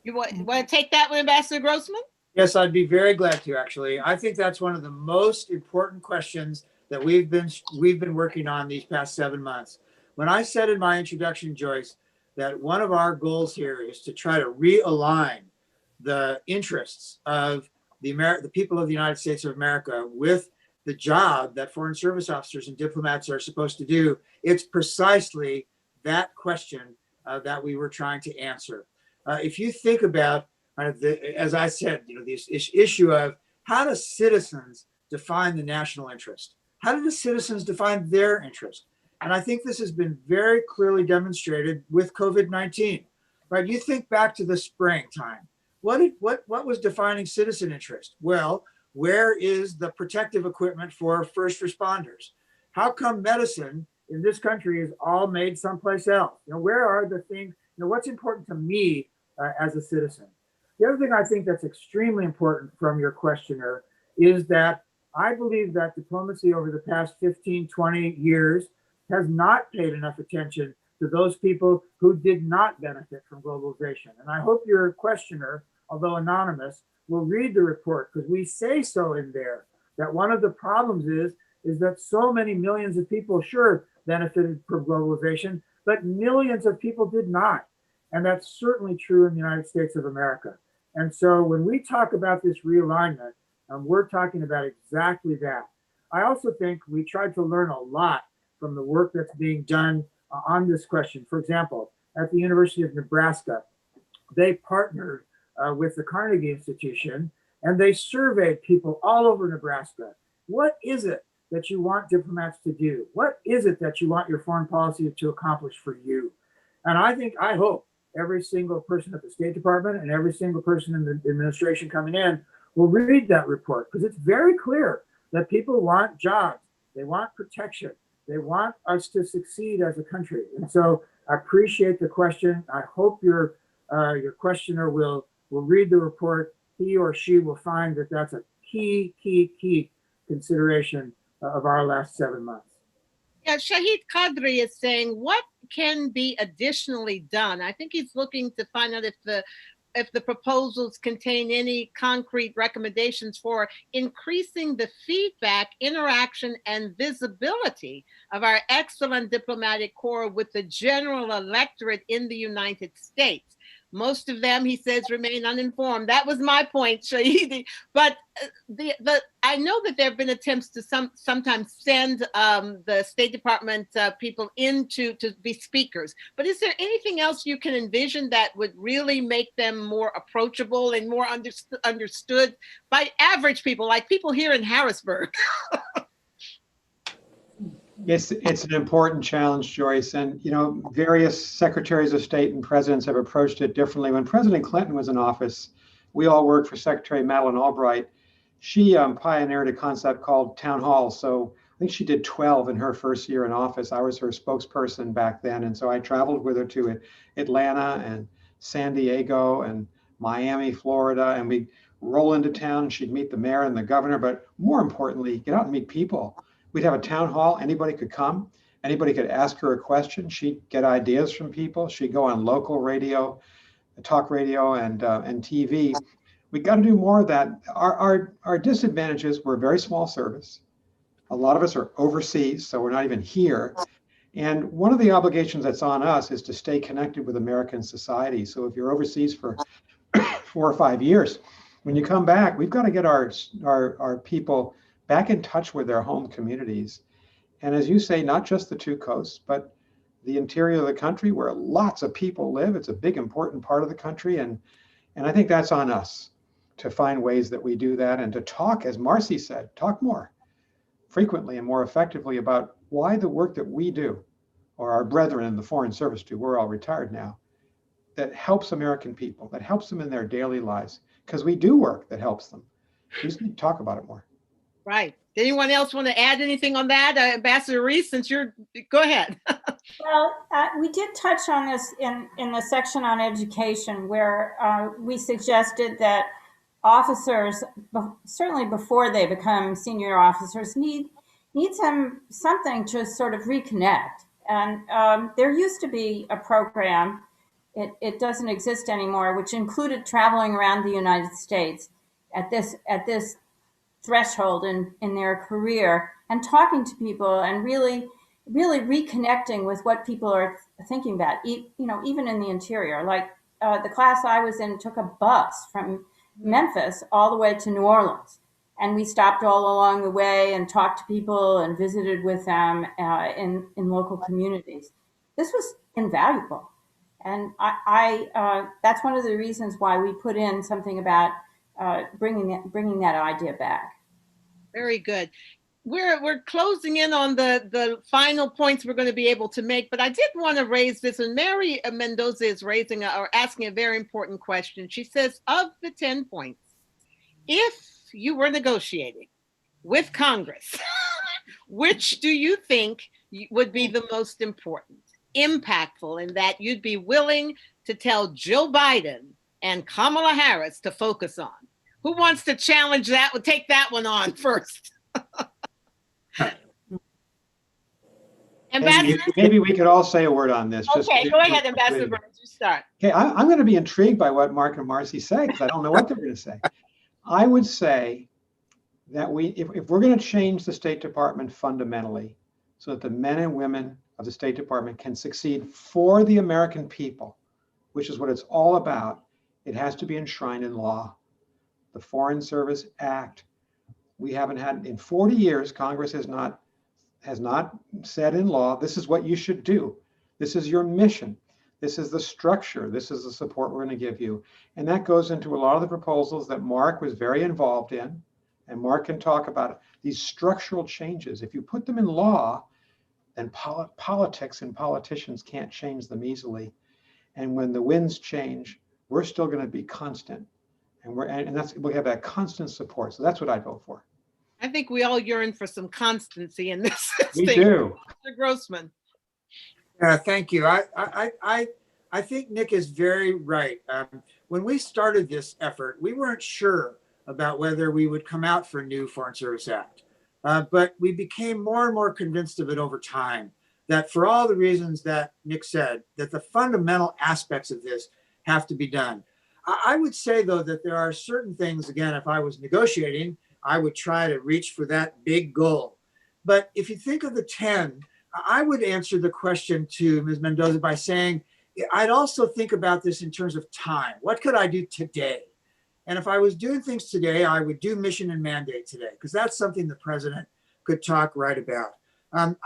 You want to take that one, Ambassador Grossman? Yes, I'd be very glad to, actually. I think that's one of the most important questions that we've been working on these past 7 months. When I said in my introduction, Joyce, that one of our goals here is to try to realign the interests of the people of the United States of America with the job that foreign service officers and diplomats are supposed to do, it's precisely that question that we were trying to answer. If you think about, as I said, this issue of how do citizens define the national interest? How do the citizens define their interest? And I think this has been very clearly demonstrated with COVID-19, right? You think back to the springtime. What was defining citizen interest? Well, where is the protective equipment for first responders? How come medicine in this country is all made someplace else? Where are the things, what's important to me as a citizen? The other thing I think that's extremely important from your questioner is that I believe that diplomacy over the past 15, 20 years has not paid enough attention to those people who did not benefit from globalization. And I hope your questioner, although anonymous, will read the report, because we say so in there that one of the problems is that so many millions of people sure benefited from globalization, but millions of people did not. And that's certainly true in the United States of America. And so when we talk about this realignment, we're talking about exactly that. I also think we tried to learn a lot from the work that's being done on this question. For example, at the University of Nebraska, they partnered with the Carnegie Institution, and they surveyed people all over Nebraska. What is it that you want diplomats to do? What is it that you want your foreign policy to accomplish for you? And I hope every single person at the State Department and every single person in the administration coming in will read that report, because it's very clear that people want jobs, they want protection, they want us to succeed as a country. And so I appreciate the question. I hope your questioner will read the report. He or she will find that that's a key consideration of our last 7 months. Yeah, Shahid Qadri is saying, what can be additionally done? I think he's looking to find out if the proposals contain any concrete recommendations for increasing the feedback, interaction, and visibility of our excellent diplomatic corps with the general electorate in the United States. Most of them, he says, remain uninformed. That was my point, Shahidi. But I know that there have been attempts to sometimes send the State Department people in to be speakers. But is there anything else you can envision that would really make them more approachable and more understood by average people, like people here in Harrisburg? It's an important challenge, Joyce, and various secretaries of state and presidents have approached it differently. When President Clinton was in office, we all worked for Secretary Madeleine Albright. She pioneered a concept called town halls. So I think she did 12 in her first year in office. I was her spokesperson back then. And so I traveled with her to Atlanta and San Diego and Miami, Florida. And we'd roll into town and she'd meet the mayor and the governor. But more importantly, get out and meet people. We'd have a town hall. Anybody could come. Anybody could ask her a question. She'd get ideas from people. She'd go on local radio, talk radio, and TV. We got to do more of that. Our disadvantages were very small service. A lot of us are overseas, so we're not even here. And one of the obligations that's on us is to stay connected with American society. So if you're overseas for 4 or 5 years, when you come back, we've got to get our people back in touch with their home communities. And as you say, not just the two coasts, but the interior of the country where lots of people live. It's a big, important part of the country. And I think that's on us to find ways that we do that and to talk, as Marcie said, talk more frequently and more effectively about why the work that we do, or our brethren in the Foreign Service do, we're all retired now, that helps American people, that helps them in their daily lives, because we do work that helps them. We just need to talk about it more. Right. Anyone else want to add anything on that? Ambassador Ries, since go ahead. Well, we did touch on this in the section on education, where we suggested that officers, certainly before they become senior officers, need something to sort of reconnect. And there used to be a program, it doesn't exist anymore, which included traveling around the United States at this threshold in their career and talking to people and really reconnecting with what people are thinking about, even in the interior. Like the class I was in took a bus from Memphis all the way to New Orleans. And we stopped all along the way and talked to people and visited with them in local communities. This was invaluable. And I that's one of the reasons why we put in something about bringing that idea back. Very good. We're closing in on the final points we're going to be able to make, but I did want to raise this, and Mary Mendoza is asking a very important question. She says, of the 10 points, if you were negotiating with Congress, which do you think would be the most important, impactful, in that you'd be willing to tell Joe Biden and Kamala Harris to focus on? Who wants to challenge that? We'll take that one on first. Ambassador? Maybe we could all say a word on this. Okay, go ahead, Ambassador Burns, you start. Okay, I'm going to be intrigued by what Marc and Marcie say, because I don't know what they're going to say. I would say that if we're going to change the State Department fundamentally so that the men and women of the State Department can succeed for the American people, which is what it's all about, it has to be enshrined in law. The Foreign Service Act, we haven't had in 40 years, Congress has not said in law, this is what you should do. This is your mission. This is the structure. This is the support we're going to give you. And that goes into a lot of the proposals that Marc was very involved in. And Marc can talk about it. These structural changes, if you put them in law, then politics and politicians can't change them easily. And when the winds change, we're still going to be constant. And we have that constant support. So that's what I'd vote for. I think we all yearn for some constancy in this. We do. Mr. Grossman. Thank you. I think Nick is very right. When we started this effort, we weren't sure about whether we would come out for a new Foreign Service Act. But we became more and more convinced of it over time, that for all the reasons that Nick said, that the fundamental aspects of this have to be done. I would say, though, that there are certain things, again, if I was negotiating, I would try to reach for that big goal. But if you think of the 10, I would answer the question to Ms. Mendoza by saying, I'd also think about this in terms of time. What could I do today? And if I was doing things today, I would do mission and mandate today, because that's something the president could talk right about.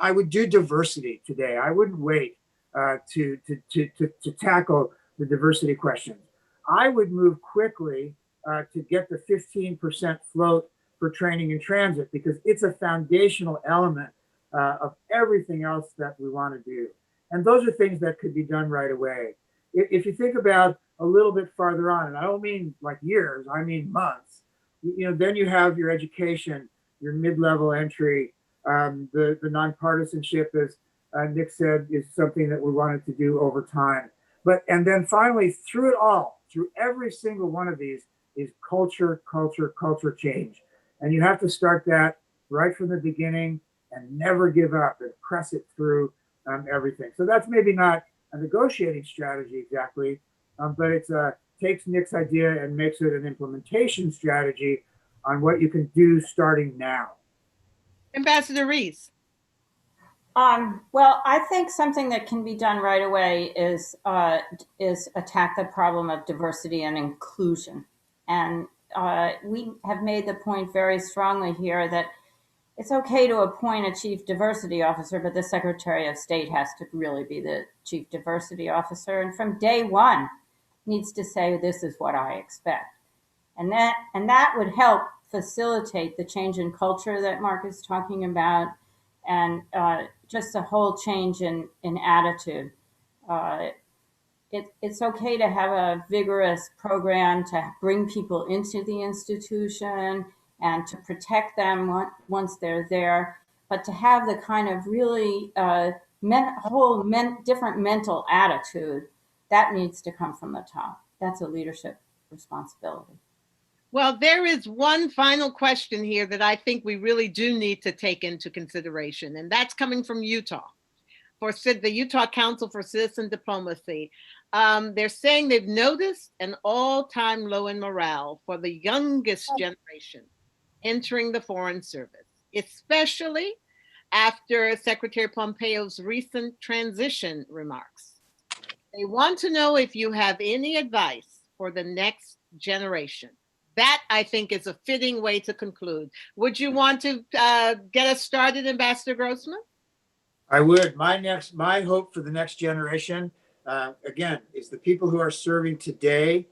I would do diversity today. I wouldn't wait to tackle the diversity questions. I would move quickly to get the 15% float for training in transit, because it's a foundational element of everything else that we want to do. And those are things that could be done right away. If you think about a little bit farther on, and I don't mean like years, I mean months, then you have your education, your mid-level entry, The nonpartisanship, as Nick said, is something that we wanted to do over time. And then finally, through it all, through every single one of these, is culture change. And you have to start that right from the beginning and never give up and press it through everything. So that's maybe not a negotiating strategy exactly, but it takes Nick's idea and makes it an implementation strategy on what you can do starting now. Ambassador Ries. Well, I think something that can be done right away is attack the problem of diversity and inclusion. And we have made the point very strongly here that it's okay to appoint a chief diversity officer, but the Secretary of State has to really be the chief diversity officer. And from day one, needs to say, this is what I expect. And that would help facilitate the change in culture that Marc is talking about, and just a whole change in attitude. It's okay to have a vigorous program to bring people into the institution and to protect them once they're there, but to have the kind of really different mental attitude, that needs to come from the top. That's a leadership responsibility. Well, there is one final question here that I think we really do need to take into consideration, and that's coming from Utah, for the Utah Council for Citizen Diplomacy. They're saying they've noticed an all-time low in morale for the youngest generation entering the Foreign Service, especially after Secretary Pompeo's recent transition remarks. They want to know if you have any advice for the next generation. That, I think, is a fitting way to conclude. Would you want to get us started, Ambassador Grossman? I would. My hope for the next generation, again, is the people who are serving today.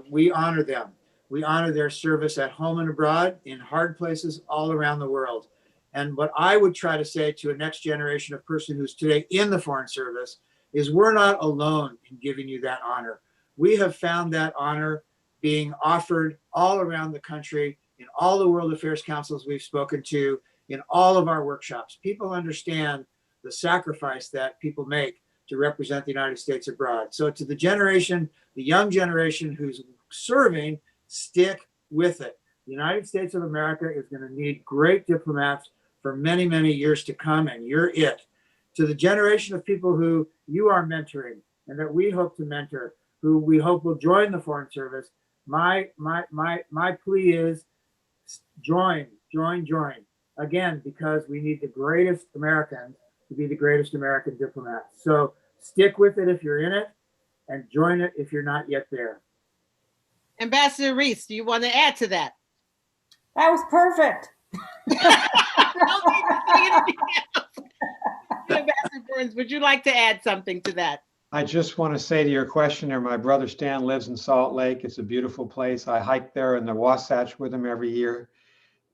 We honor them. We honor their service at home and abroad, in hard places all around the world. And what I would try to say to a next generation of person who's today in the Foreign Service is, we're not alone in giving you that honor. We have found that honor being offered all around the country, in all the World Affairs Councils we've spoken to, in all of our workshops. People understand the sacrifice that people make to represent the United States abroad. So to the generation, the young generation who's serving, stick with it. The United States of America is going to need great diplomats for many, many years to come, and you're it. To the generation of people who you are mentoring and that we hope to mentor, who we hope will join the Foreign Service, my plea is, join. Again, because we need the greatest Americans to be the greatest American diplomats. So stick with it if you're in it, and join it if you're not yet there. Ambassador Ries, do you want to add to that? That was perfect. Ambassador Burns, would you like to add something to that? I just want to say to your questioner, my brother Stan lives in Salt Lake. It's a beautiful place. I hike there in the Wasatch with him every year.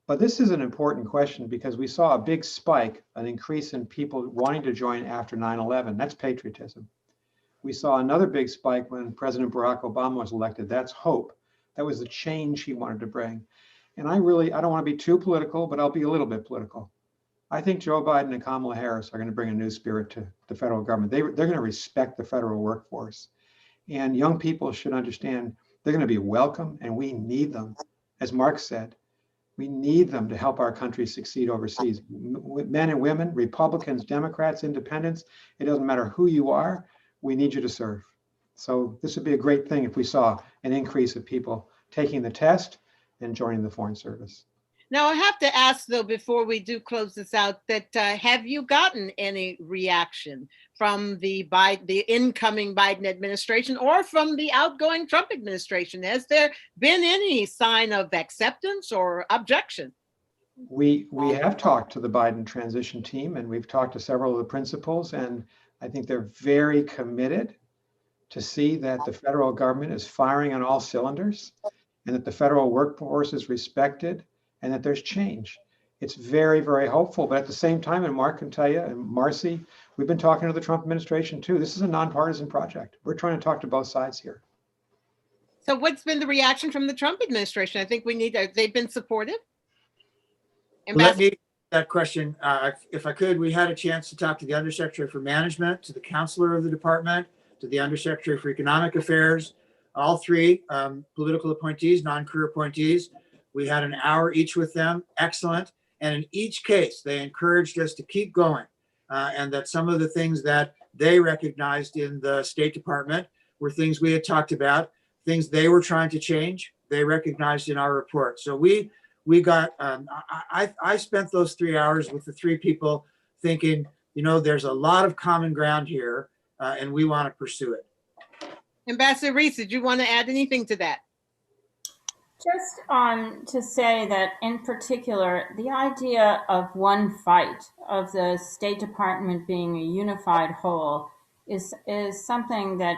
But this is an important question because we saw a big spike, an increase in people wanting to join after 9/11. That's patriotism. We saw another big spike when President Barack Obama was elected. That's hope. That was the change he wanted to bring. And I don't want to be too political, but I'll be a little bit political. I think Joe Biden and Kamala Harris are going to bring a new spirit to the federal government. They're going to respect the federal workforce. And young people should understand they're going to be welcome, and we need them. As Marc said, we need them to help our country succeed overseas. Men and women, Republicans, Democrats, independents, it doesn't matter who you are, we need you to serve. So this would be a great thing if we saw an increase of people taking the test and joining the Foreign Service. Now, I have to ask, though, before we do close this out, that have you gotten any reaction from the incoming Biden administration or from the outgoing Trump administration? Has there been any sign of acceptance or objection? We have talked to the Biden transition team, and we've talked to several of the principals, and I think they're very committed to see that the federal government is firing on all cylinders and that the federal workforce is respected and that there's change. It's very, very hopeful. But at the same time, and Marc can tell you, and Marcie, we've been talking to the Trump administration too. This is a nonpartisan project. We're trying to talk to both sides here. So what's been the reaction from the Trump administration? I think they've been supportive. Let that question. If I could, we had a chance to talk to the Undersecretary for Management, to the Counselor of the Department, to the Undersecretary for Economic Affairs, all three political appointees, non-career appointees. We had an hour each with them, excellent. And in each case, they encouraged us to keep going, and that some of the things that they recognized in the State Department were things we had talked about, things they were trying to change, they recognized in our report. So we got, I spent those 3 hours with the three people thinking, you know, there's a lot of common ground here, and we want to pursue it. Ambassador Ries, did you want to add anything to that? Just to say that in particular, the idea of one fight, of the State Department being a unified whole, is something that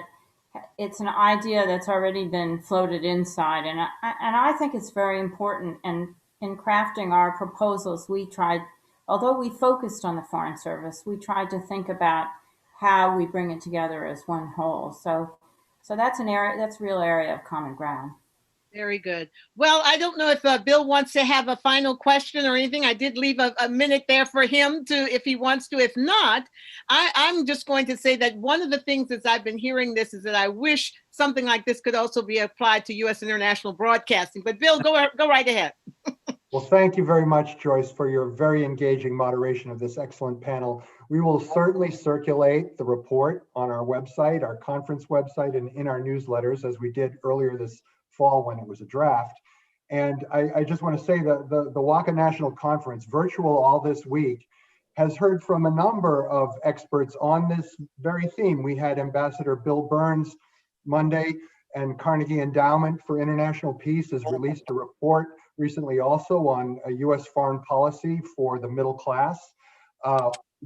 it's an idea that's already been floated inside. And I think it's very important. And in crafting our proposals, we tried, although we focused on the Foreign Service, we tried to think about how we bring it together as one whole. So that's an area, that's a real area of common ground. Very good. Well, I don't know if Bill wants to have a final question or anything. I did leave a minute there for him to, if he wants to. If not, I'm just going to say that one of the things as I've been hearing this is that I wish something like this could also be applied to U.S. international broadcasting. But Bill, go right ahead. Well, thank you very much, Joyce, for your very engaging moderation of this excellent panel. We will certainly circulate the report on our website, our conference website, and in our newsletters, as we did earlier this fall when it was a draft. And I just want to say that the WACA National Conference, virtual all this week, has heard from a number of experts on this very theme. We had Ambassador Bill Burns Monday, and Carnegie Endowment for International Peace has released a report recently also on U.S. foreign policy for the middle class.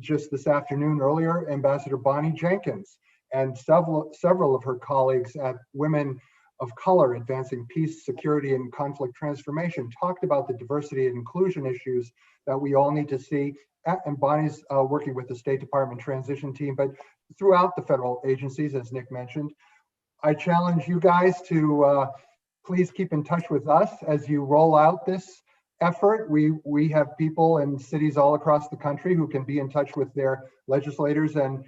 Just this afternoon earlier, Ambassador Bonnie Jenkins and several of her colleagues at Women of Color Advancing Peace, Security, and Conflict Transformation talked about the diversity and inclusion issues that we all need to see. And Bonnie's working with the State Department transition team, but throughout the federal agencies, as Nick mentioned. I challenge you guys to please keep in touch with us as you roll out this effort. We have people in cities all across the country who can be in touch with their legislators, and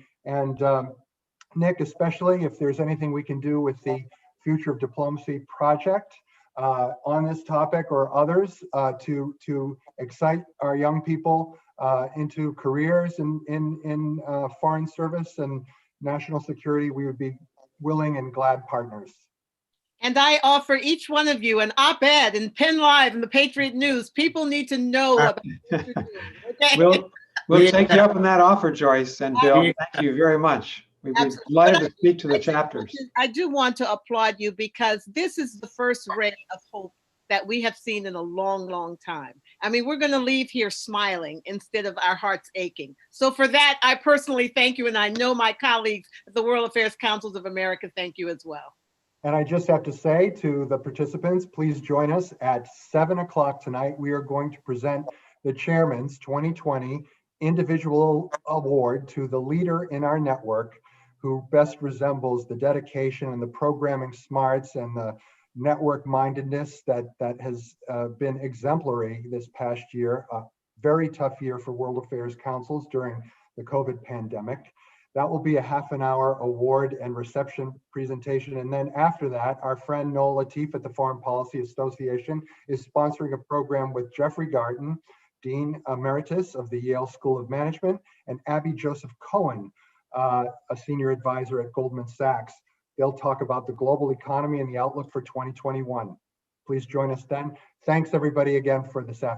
Nick, especially if there's anything we can do with the Future of Diplomacy project on this topic or others to excite our young people into careers in foreign service and national security, we would be willing and glad partners. And I offer each one of you an op-ed in Penn Live and the Patriot News. People need to know about what you're doing. Okay? We'll take you up on that offer, Joyce and Bill. Thank you very much. We'd be delighted to speak to the chapters. I do want to applaud you because this is the first ray of hope that we have seen in a long, long time. I mean, we're going to leave here smiling instead of our hearts aching. So for that, I personally thank you. And I know my colleagues at the World Affairs Councils of America thank you as well. And I just have to say to the participants, please join us at 7 o'clock tonight. We are going to present the Chairman's 2020 Individual Award to the leader in our network who best resembles the dedication and the programming smarts and the network mindedness that has been exemplary this past year. A very tough year for World Affairs Councils during the COVID pandemic. That will be a half-an-hour award and reception presentation. And then after that, our friend Noel Latif at the Foreign Policy Association is sponsoring a program with Jeffrey Garten, Dean Emeritus of the Yale School of Management, and Abby Joseph Cohen, a senior advisor at Goldman Sachs. They'll talk about the global economy and the outlook for 2021. Please join us then. Thanks everybody again for this afternoon.